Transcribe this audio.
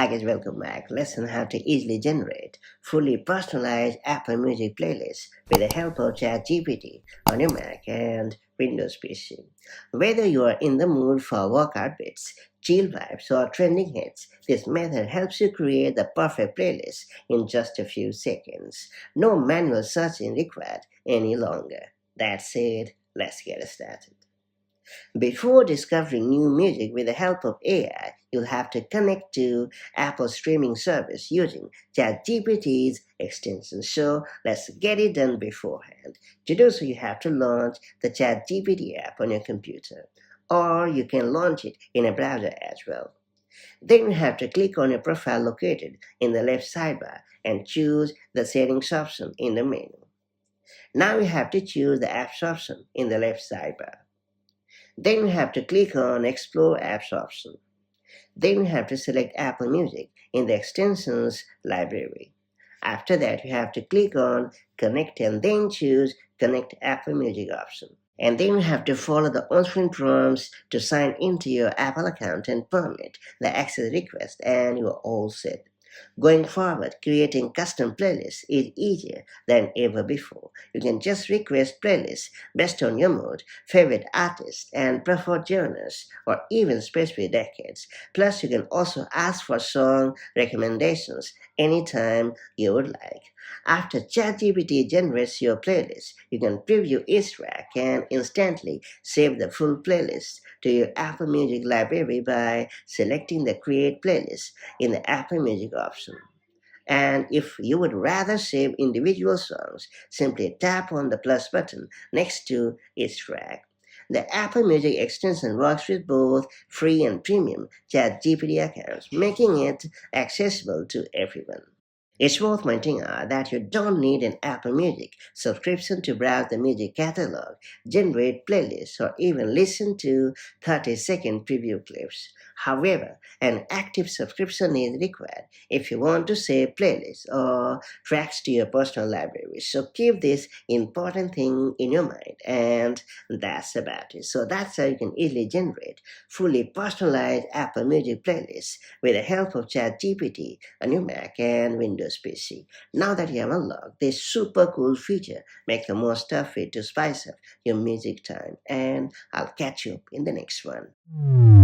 Hi guys, welcome back. Lesson how to easily generate fully personalized Apple Music playlists with the help of ChatGPT on your Mac and Windows PC. Whether you are in the mood for workout beats, chill vibes, or trending hits, this method helps you create the perfect playlist in just a few seconds. No manual searching required any longer. That's it. Let's get started. Before discovering new music with the help of AI, you'll have to connect to Apple's streaming service using ChatGPT's extension. So let's get it done beforehand. To do so, you have to launch the ChatGPT app on your computer, or you can launch it in a browser as well. Then you have to click on your profile located in the left sidebar and choose the settings option in the menu. Now you have to choose the apps option in the left sidebar. Then you have to click on Explore Apps option. Then you have to select Apple Music in the extensions library. After that, you have to click on Connect and then choose Connect Apple Music option. And then you have to follow the on-screen prompts to sign into your Apple account and permit the access request, and you are all set. Going forward, creating custom playlists is easier than ever before. You can just request playlists based on your mood, favorite artists, and preferred genres, or even specific decades. Plus, you can also ask for song recommendations anytime you would like. After ChatGPT generates your playlist, you can preview each track and instantly save the full playlist to your Apple Music library by selecting the Create Playlist in the Apple Music option. And if you would rather save individual songs, simply tap on the plus button next to each track. The Apple Music extension works with both free and premium ChatGPT accounts, making it accessible to everyone. It's worth pointing out that you don't need an Apple Music subscription to browse the music catalog, generate playlists, or even listen to 30-second preview clips. However, an active subscription is required if you want to save playlists or tracks to your personal library. So keep this important thing in your mind, and that's about it. So that's how you can easily generate fully personalized Apple Music playlists with the help of ChatGPT on your Mac and Windows PC. Now that you have unlocked this super cool feature, make the most of it to spice up your music time, and I'll catch you up in the next one.